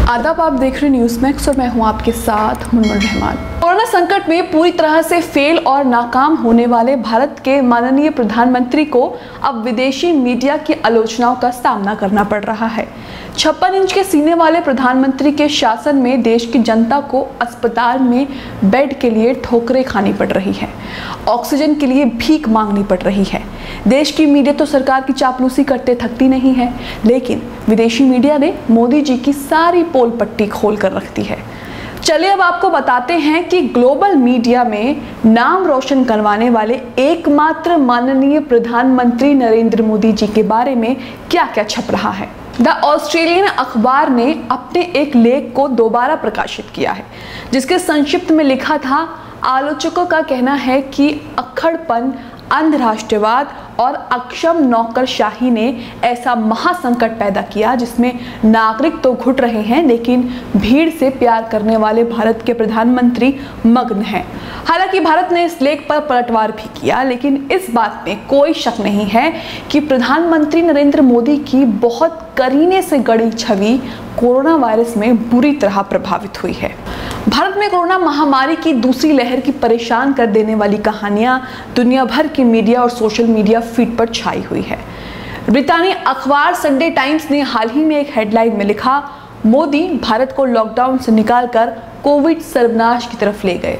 आदाब, आप देख रहे न्यूज़ मैक्स और मैं हूं आपके साथ मुनमुन रहमान। कोरोना संकट में पूरी तरह से फेल और नाकाम होने वाले भारत के माननीय प्रधानमंत्री को अब विदेशी मीडिया की आलोचनाओं का सामना करना पड़ रहा है। 56 इंच के सीने वाले प्रधानमंत्री के शासन में देश की जनता को अस्पताल में बेड के लिए ठोकरें खानी पड़ रही है, ऑक्सीजन के लिए भीख मांगनी पड़ रही है। देश की मीडिया तो सरकार की चापलूसी करते थकती नहीं है, लेकिन विदेशी मीडिया ने मोदी जी की सारी पोल पट्टी खोल कर रख दी है। चलिए अब आपको बताते हैं कि ग्लोबल मीडिया में नाम रोशन करवाने वाले एकमात्र माननीय प्रधानमंत्री नरेंद्र मोदी जी के बारे में क्या क्या छप रहा है। द ऑस्ट्रेलियन अखबार ने अपने एक लेख को दोबारा प्रकाशित किया है, जिसके संक्षिप्त में लिखा था, आलोचकों का कहना है कि अक्खड़पन, अंधराष्ट्रवाद और अक्षम नौकरशाही ने ऐसा महासंकट पैदा किया जिसमें नागरिक तो घुट रहे हैं, लेकिन भीड़ से प्यार करने वाले भारत के प्रधानमंत्री मग्न हैं। हालांकि भारत ने इस लेख पर पलटवार भी किया, लेकिन इस बात में कोई शक नहीं है कि प्रधानमंत्री नरेंद्र मोदी की बहुत करीने से गढ़ी छवि कोरोना वायरस में बुरी तरह प्रभावित हुई है। भारत में कोरोना महामारी की दूसरी लहर की परेशान कर देने वाली कहानियां दुनिया भर की मीडिया और सोशल मीडिया फीड पर छाई हुई है। ब्रितानी अखबार संडे टाइम्स ने हाल ही में एक हेडलाइन में लिखा, मोदी भारत को लॉकडाउन से निकालकर कोविड सर्वनाश की तरफ ले गए।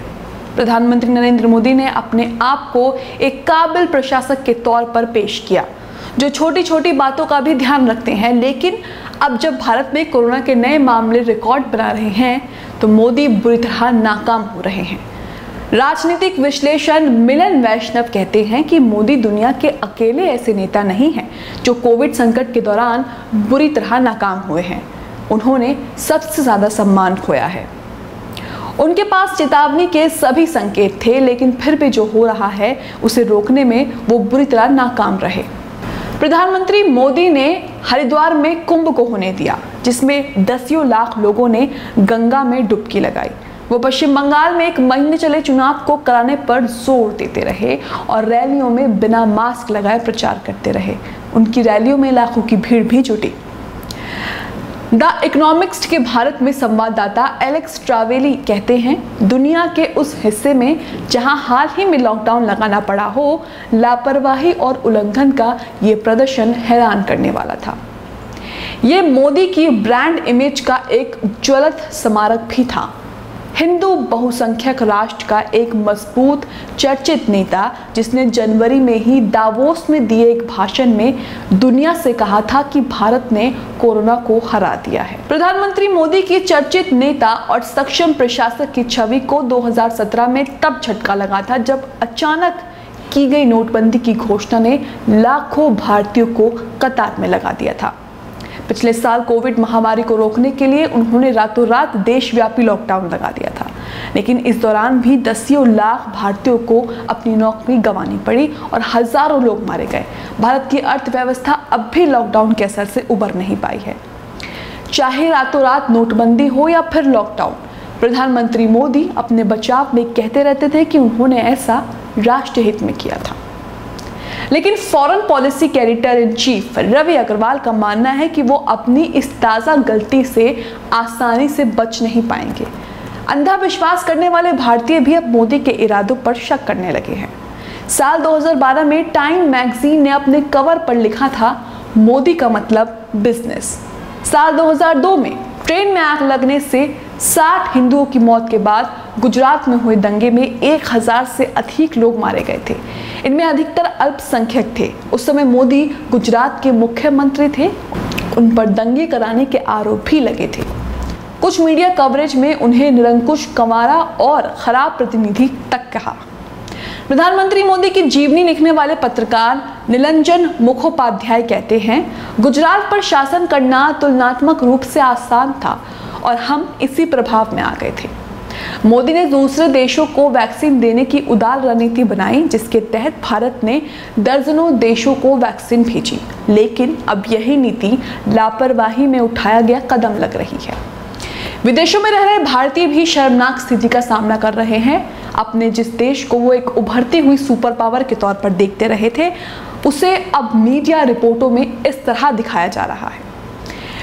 प्रधानमंत्री नरेंद्र मोदी ने अपने आप को एक काबिल प्रशासक के तौर पर पेश किया, जो छोटी छोटी बातों का भी ध्यान रखते हैं। लेकिन अब जब भारत में कोरोना के नए मामले रिकॉर्ड बना रहे हैं, तो मोदी बुरी तरह नाकाम हो रहे हैं। राजनीतिक विश्लेषण मिलन वैष्णव कहते हैं कि मोदी दुनिया के अकेले ऐसे नेता नहीं हैं जो कोविड संकट के दौरान बुरी तरह नाकाम हुए हैं। उन्होंने सबसे ज्यादा सम्मान खोया है। उनके पास चेतावनी के सभी संकेत थे, लेकिन फिर भी जो हो रहा है उसे रोकने में वो बुरी तरह नाकाम रहे। प्रधानमंत्री मोदी ने हरिद्वार में कुंभ को होने दिया, जिसमें दसियों लाख लोगों ने गंगा में डुबकी लगाई। वो पश्चिम बंगाल में 1 महीने चले चुनाव को कराने पर जोर देते रहे और रैलियों में बिना मास्क लगाए प्रचार करते रहे। उनकी रैलियों में लाखों की भीड़ भी जुटी। द इकोनॉमिस्ट के भारत में संवाददाता एलेक्स ट्रावेली कहते हैं, दुनिया के उस हिस्से में जहां हाल ही में लॉकडाउन लगाना पड़ा हो, लापरवाही और उल्लंघन का ये प्रदर्शन हैरान करने वाला था। ये मोदी की ब्रांड इमेज का एक ज्वलंत स्मारक भी था। हिंदू बहुसंख्यक राष्ट्र का एक मजबूत चर्चित नेता, जिसने जनवरी में ही दावोस में दिए एक भाषण में दुनिया से कहा था कि भारत ने कोरोना को हरा दिया है। प्रधानमंत्री मोदी की चर्चित नेता और सक्षम प्रशासक की छवि को 2017 में तब झटका लगा था, जब अचानक की गई नोटबंदी की घोषणा ने लाखों भारतीयों को कतार में लगा दिया था। पिछले साल कोविड महामारी को रोकने के लिए उन्होंने रातों रात देशव्यापी लॉकडाउन लगा दिया था, लेकिन इस दौरान भी दसियों लाख भारतीयों को अपनी नौकरी गंवानी पड़ी और हजारों लोग मारे गए। भारत की अर्थव्यवस्था अब भी लॉकडाउन के असर से उबर नहीं पाई है। चाहे रातों रात नोटबंदी हो या फिर लॉकडाउन, प्रधानमंत्री मोदी अपने बचाव में कहते रहते थे कि उन्होंने ऐसा राष्ट्रहित में किया था। लेकिन फॉरेन पॉलिसी के editor in chief Ravi Agarwal का मानना है कि वो अपनी इस ताज़ा गलती से आसानी से बच नहीं पाएंगे। अंधा विश्वास करने वाले भारतीय भी अब मोदी के इरादों पर शक करने लगे हैं। साल 2012 में टाइम मैगजीन ने अपने कवर पर लिखा था, मोदी का मतलब बिजनेस। साल 2002 में ट्रेन में आग लगने से 60 हिंदुओं की मौत के बाद गुजरात में हुए दंगे में 1000 से अधिक लोग मारे गए थे। इनमें अधिकतर अल्पसंख्यक थे। उस समय मोदी गुजरात के मुख्यमंत्री थे। उन पर दंगे कराने के आरोप भी लगे थे। कुछ मीडिया कवरेज में उन्हें निरंकुश, कंवारा और खराब प्रतिनिधि तक कहा। प्रधानमंत्री मोदी की जीवनी लिखने वाले पत्रकार नीलंजन मुखोपाध्याय कहते हैं, गुजरात पर शासन करना तुलनात्मक रूप से आसान था और हम इसी प्रभाव में आ गए थे। मोदी ने दूसरे देशों को वैक्सीन देने की उदार रणनीति बनाई, जिसके तहत भारत ने दर्जनों देशों को वैक्सीन भेजी। लेकिन अब यही नीति लापरवाही में उठाया गया कदम लग रही है। विदेशों में रह रहे भारतीय भी शर्मनाक स्थिति का सामना कर रहे हैं। अपने जिस देश को वो एक उभरती हुई सुपर पावर के तौर पर देखते रहे थे, उसे अब मीडिया रिपोर्टों में इस तरह दिखाया जा रहा है।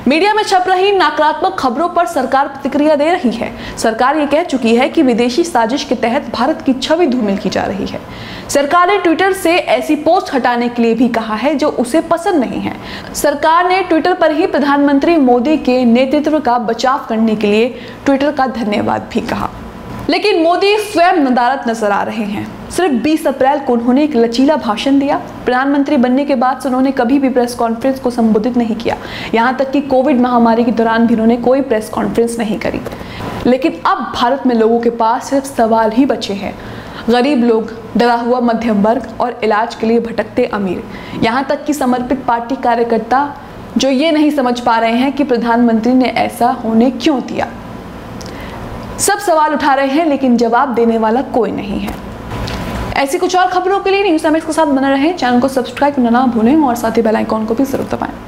मीडिया में छप रही नकारात्मक खबरों पर सरकार प्रतिक्रिया दे रही है। सरकार ये कह चुकी है कि विदेशी साजिश के तहत भारत की छवि धूमिल की जा रही है। सरकार ने ट्विटर से ऐसी पोस्ट हटाने के लिए भी कहा है जो उसे पसंद नहीं है। सरकार ने ट्विटर पर ही प्रधानमंत्री मोदी के नेतृत्व का बचाव करने के लिए ट्विटर का धन्यवाद भी कहा। लेकिन मोदी स्वयं नदारद नजर आ रहे हैं। सिर्फ 20 अप्रैल को उन्होंने एक लचीला भाषण दिया। प्रधानमंत्री बनने के बाद से उन्होंने कभी भी प्रेस कॉन्फ्रेंस को संबोधित नहीं किया। यहाँ तक कि कोविड महामारी के दौरान भी उन्होंने कोई प्रेस कॉन्फ्रेंस नहीं करी। लेकिन अब भारत में लोगों के पास सिर्फ सवाल ही बचे हैं। गरीब लोग, डरा हुआ मध्यम वर्ग और इलाज के लिए भटकते अमीर, यहाँ तक कि समर्पित पार्टी कार्यकर्ता जो ये नहीं समझ पा रहे हैं कि प्रधानमंत्री ने ऐसा होने क्यों दिया। सब सवाल उठा रहे हैं लेकिन जवाब देने वाला कोई नहीं है। ऐसी कुछ और खबरों के लिए न्यूज़ एमएक्स के साथ बने रहें। चैनल को सब्सक्राइब करना ना भूलें और साथ ही बेल आइकॉन को भी जरूर दबाएं।